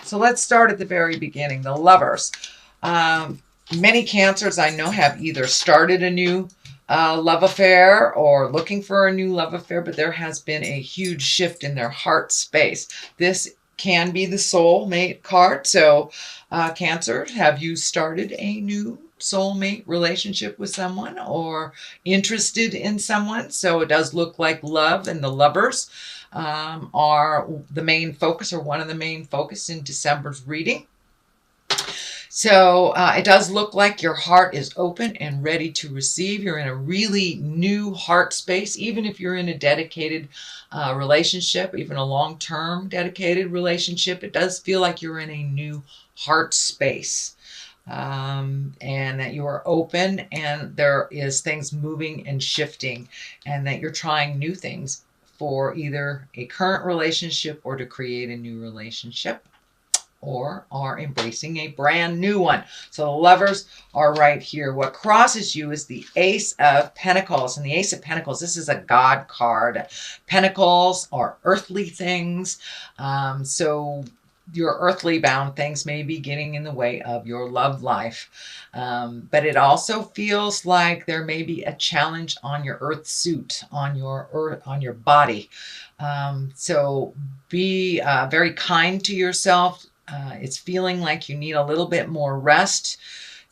So let's start at the very beginning. The lovers. Many Cancers I know have either started a new love affair or looking for a new love affair, but there has been a huge shift in their heart space. This can be the soulmate card. So, Cancer, have you started a new soulmate relationship with someone or interested in someone? So it does look like love and the lovers are the main focus, or one of the main focus in December's reading. So it does look like your heart is open and ready to receive. You're in a really new heart space, even if you're in a dedicated relationship, even a long-term dedicated relationship. It does feel like you're in a new heart space. And that you are open and there is things moving and shifting, and that you're trying new things for either a current relationship or to create a new relationship, or are embracing a brand new one. So the lovers are right here. What crosses you is the Ace of Pentacles. And the Ace of Pentacles, this is a God card. Pentacles are earthly things. So your earthly bound things may be getting in the way of your love life. But it also feels like there may be a challenge on your earth suit, on your body. So be very kind to yourself. It's feeling like you need a little bit more rest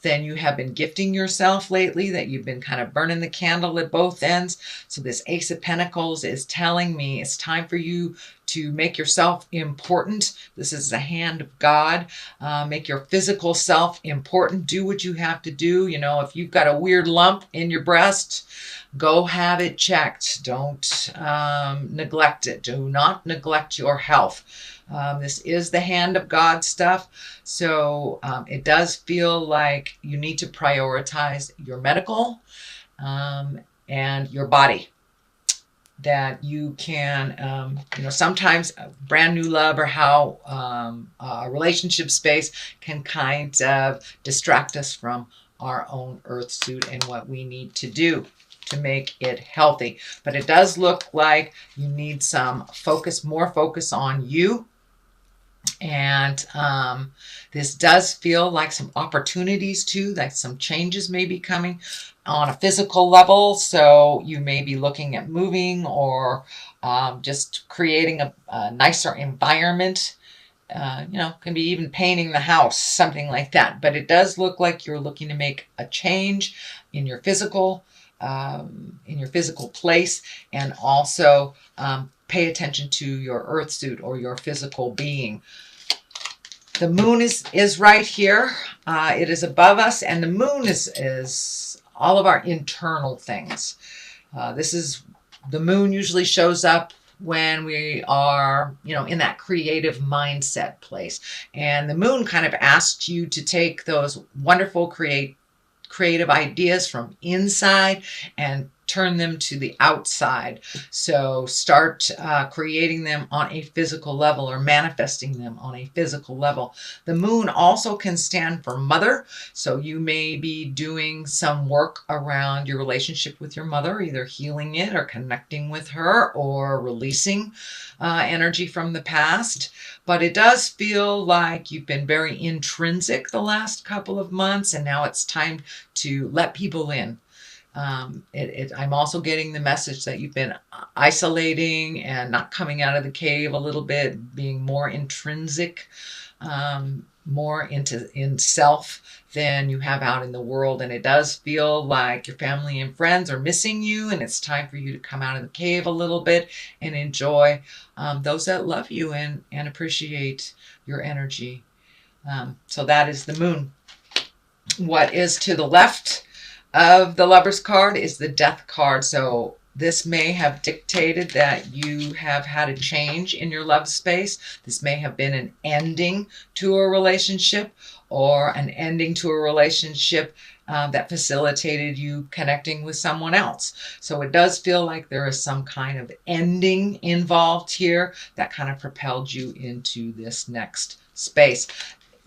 than you have been gifting yourself lately, that you've been kind of burning the candle at both ends. So this Ace of Pentacles is telling me it's time for you to make yourself important. This is the hand of God. Make your physical self important. Do what you have to do. You know, if you've got a weird lump in your breast, go have it checked. Don't neglect it. Do not neglect your health. This is the hand of God stuff. So it does feel like you need to prioritize your medical and your body. That you can, sometimes a brand new love or how a relationship space can kind of distract us from our own earth suit and what we need to do to make it healthy. But it does look like you need some focus, more focus on you. And this does feel like some opportunities too, like some changes may be coming on a physical level. So you may be looking at moving or just creating a nicer environment. Can be even painting the house, something like that. But it does look like you're looking to make a change in your physical place, and also pay attention to your earth suit or your physical being. The moon is right here. It is above us, and the moon is all of our internal things. The moon usually shows up when we are, in that creative mindset place. And the moon kind of asks you to take those wonderful creative ideas from inside and turn them to the outside. So start creating them on a physical level or manifesting them on a physical level. The moon also can stand for mother. So you may be doing some work around your relationship with your mother, either healing it or connecting with her or releasing energy from the past. But it does feel like you've been very intrinsic the last couple of months, and now it's time to let people in. I'm also getting the message that you've been isolating and not coming out of the cave a little bit, being more intrinsic, more in self than you have out in the world. And it does feel like your family and friends are missing you, and it's time for you to come out of the cave a little bit and enjoy those that love you and appreciate your energy. So that is the moon. What is to the left of the Lover's card is the Death card. So this may have dictated that you have had a change in your love space. This may have been an ending to a relationship, or an ending to a relationship that facilitated you connecting with someone else. So it does feel like there is some kind of ending involved here that kind of propelled you into this next space.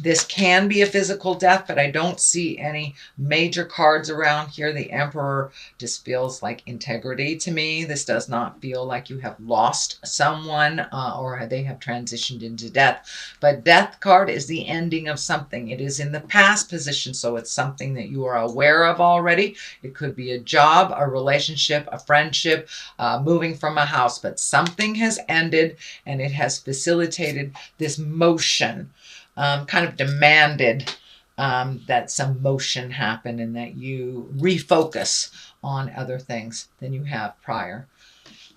This can be a physical death, but I don't see any major cards around here. The Emperor just feels like integrity to me. This does not feel like you have lost someone or they have transitioned into death. But Death card is the ending of something. It is in the past position, so it's something that you are aware of already. It could be a job, a relationship, a friendship, moving from a house, but something has ended and it has facilitated this motion. Kind of demanded that some motion happen and that you refocus on other things than you have prior.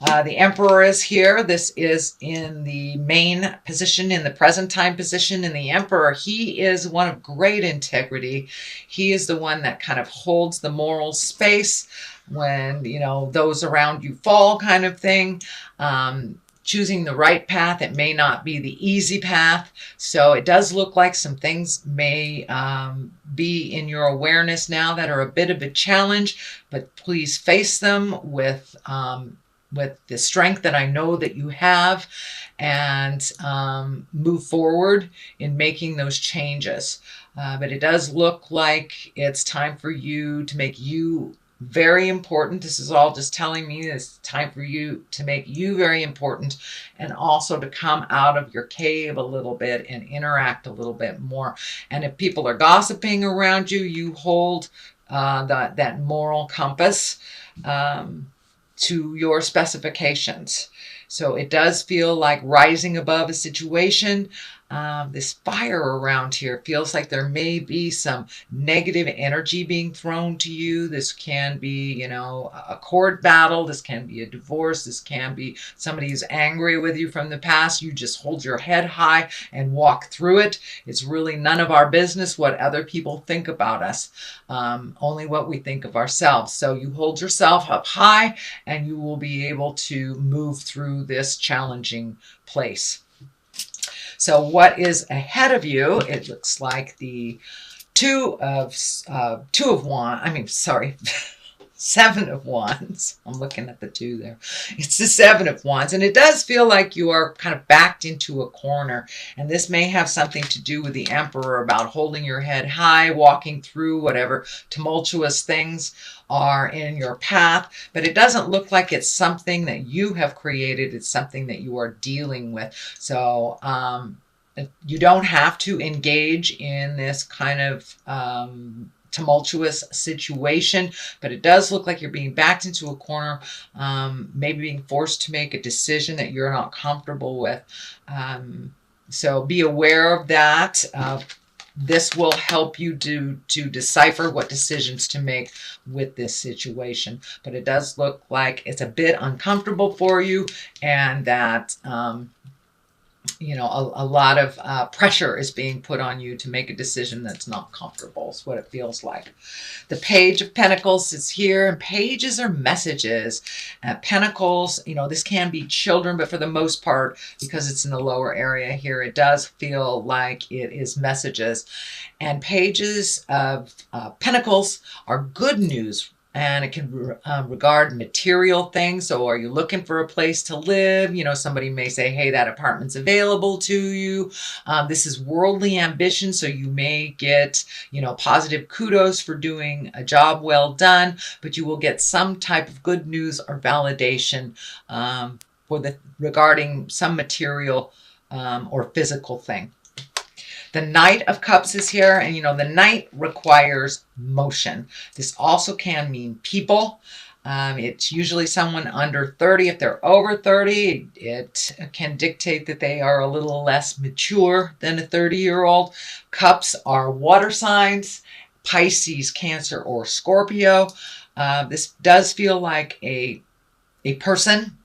The Emperor is here. This is in the main position, in the present time position. And the Emperor, he is one of great integrity. He is the one that kind of holds the moral space when, you know, those around you fall, kind of thing. Choosing the right path. It may not be the easy path. So it does look like some things may be in your awareness now that are a bit of a challenge, but please face them with the strength that I know that you have, and move forward in making those changes. But it does look like it's time for you to make you very important. This is all just telling me it's time for you to make you very important, and also to come out of your cave a little bit and interact a little bit more. And if people are gossiping around you, you hold that moral compass to your specifications. So it does feel like rising above a situation. This fire around here feels like there may be some negative energy being thrown to you. This can be, you know, a court battle. This can be a divorce. This can be somebody who's angry with you from the past. You just hold your head high and walk through it. It's really none of our business what other people think about us, only what we think of ourselves. So you hold yourself up high and you will be able to move through this challenging place. So what is ahead of you? It looks like the Seven of Wands. I'm looking at the 2 there. It's the Seven of Wands. And it does feel like you are kind of backed into a corner. And this may have something to do with the Emperor, about holding your head high, walking through whatever tumultuous things are in your path. But it doesn't look like it's something that you have created. It's something that you are dealing with. So you don't have to engage in this kind of tumultuous situation, but it does look like you're being backed into a corner, maybe being forced to make a decision that you're not comfortable with. So be aware of that. This will help you to decipher what decisions to make with this situation. But it does look like it's a bit uncomfortable for you, and that you know, a lot of pressure is being put on you to make a decision that's not comfortable, is what it feels like. The Page of Pentacles is here, and pages are messages. Pentacles, you know, this can be children, but for the most part, because it's in the lower area here, it does feel like it is messages. And pages of Pentacles are good news. And it can regard material things. So are you looking for a place to live? You know, somebody may say, hey, that apartment's available to you. This is worldly ambition. So you may get, you know, positive kudos for doing a job well done, but you will get some type of good news or validation regarding some material or physical thing. The Knight of Cups is here, and you know, the Knight requires motion. This also can mean people. It's usually someone under 30. If they're over 30, it can dictate that they are a little less mature than a 30-year-old. Cups are water signs: Pisces, Cancer, or Scorpio. This does feel like a person,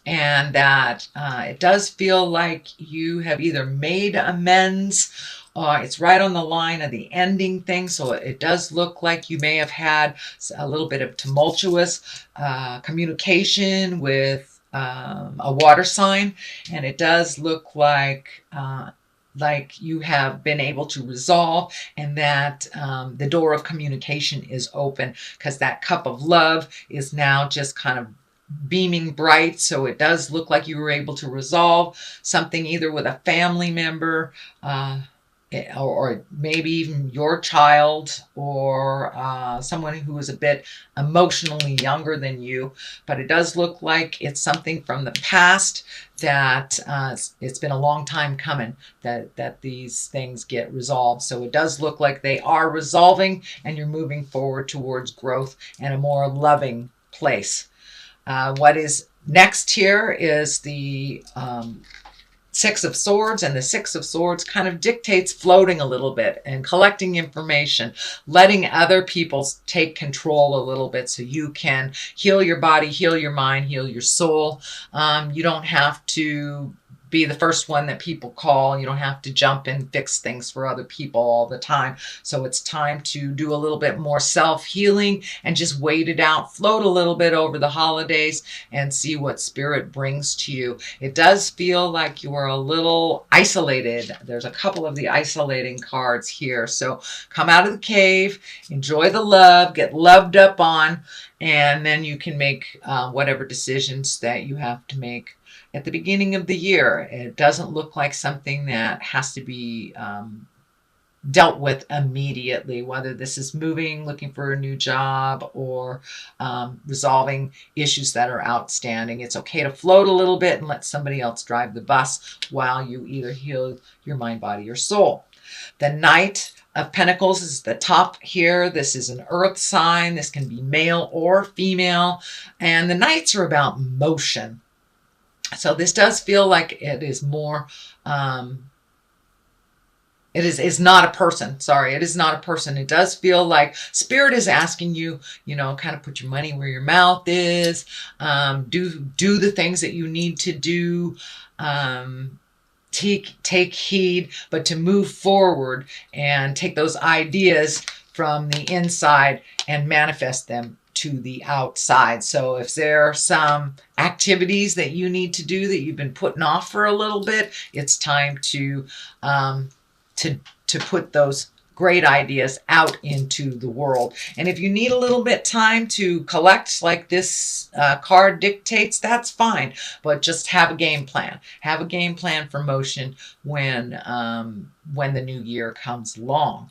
and that it does feel like you have either made amends, it's right on the line of the ending thing. So it does look like you may have had a little bit of tumultuous communication with a water sign, and it does look like you have been able to resolve, and that the door of communication is open, because that cup of love is now just kind of beaming bright. So it does look like you were able to resolve something either with a family member or maybe even your child, or someone who is a bit emotionally younger than you. But it does look like it's something from the past that it's been a long time coming that these things get resolved. So it does look like they are resolving, and you're moving forward towards growth and a more loving place. What is next here is the Six of Swords, and the Six of Swords kind of dictates floating a little bit and collecting information, letting other people take control a little bit so you can heal your body, heal your mind, heal your soul. You don't have to be the first one that people call. You don't have to jump and fix things for other people all the time. So it's time to do a little bit more self-healing and just wait it out, float a little bit over the holidays and see what spirit brings to you. It does feel like you are a little isolated. There's a couple of the isolating cards here. So come out of the cave, enjoy the love, get loved up on, and then you can make whatever decisions that you have to make at the beginning of the year. It doesn't look like something that has to be dealt with immediately, whether this is moving, looking for a new job, or resolving issues that are outstanding. It's okay to float a little bit and let somebody else drive the bus while you either heal your mind, body, or soul. The Knight of Pentacles is the top here. This is an earth sign. This can be male or female. And the Knights are about motion. So this does feel like it is more, is not a person. Sorry, it is not a person. It does feel like spirit is asking you, kind of put your money where your mouth is, do the things that you need to do, take heed, but to move forward and take those ideas from the inside and manifest them to the outside. So if there are some activities that you need to do that you've been putting off for a little bit, it's time to put those great ideas out into the world. And if you need a little bit time to collect, like this card dictates, that's fine. But just have a game plan. Have a game plan for motion when the new year comes along.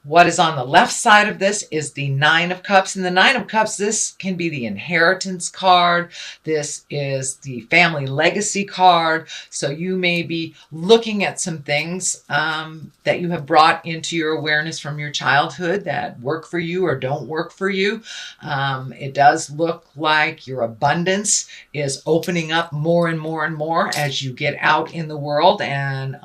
What is on the left side of this is the Nine of Cups. And the Nine of Cups, this can be the inheritance card. This is the family legacy card. So you may be looking at some things that you have brought into your awareness from your childhood that work for you or don't work for you. It does look like your abundance is opening up more and more and more as you get out in the world and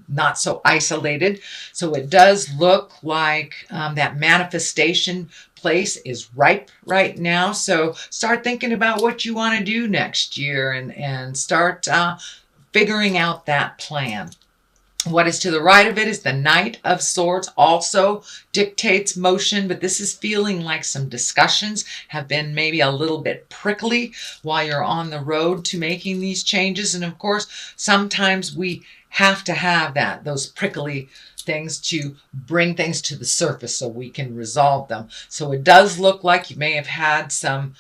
not so isolated. So it does look like that manifestation place is ripe right now. So start thinking about what you want to do next year and start figuring out that plan. What is to the right of it is the Knight of Swords, also dictates motion, but this is feeling like some discussions have been maybe a little bit prickly while you're on the road to making these changes. And of course, sometimes we have to have those prickly things to bring things to the surface so we can resolve them. So it does look like you may have had some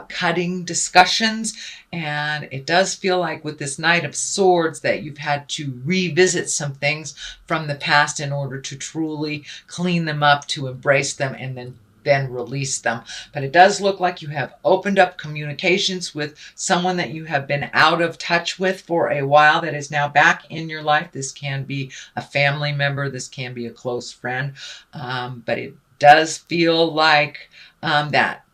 cutting discussions, and it does feel like with this Knight of Swords that you've had to revisit some things from the past in order to truly clean them up, to embrace them, and then release them. But it does look like you have opened up communications with someone that you have been out of touch with for a while that is now back in your life. This can be a family member. This can be a close friend. But it does feel like that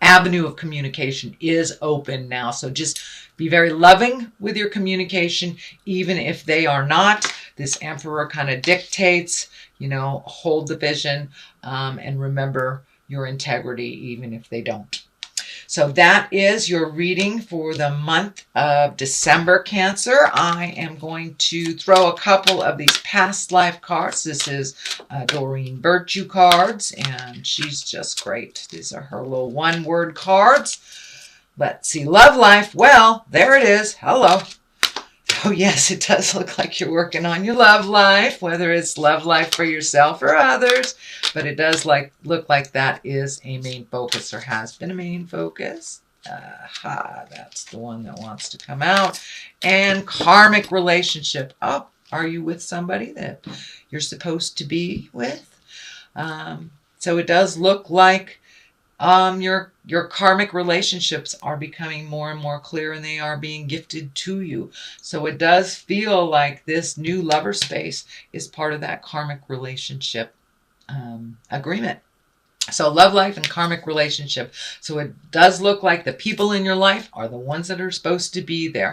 avenue of communication is open now. So just be very loving with your communication, even if they are not. This Emperor kind of dictates, hold the vision and remember your integrity, even if they don't. So that is your reading for the month of December, Cancer. I am going to throw a couple of these past life cards. This is Doreen Virtue cards, and she's just great. These are her little one-word cards. Let's see, love life. Well, there it is. Hello. Oh, yes, it does look like you're working on your love life, whether it's love life for yourself or others. But it does look like that is a main focus, or has been a main focus. Aha, that's the one that wants to come out. And karmic relationship. Oh, Are you with somebody that you're supposed to be with? So it does look like your karmic relationships are becoming more and more clear, and they are being gifted to you. So it does feel like this new lover space is part of that karmic relationship agreement. So love life and karmic relationship. So it does look like the people in your life are the ones that are supposed to be there.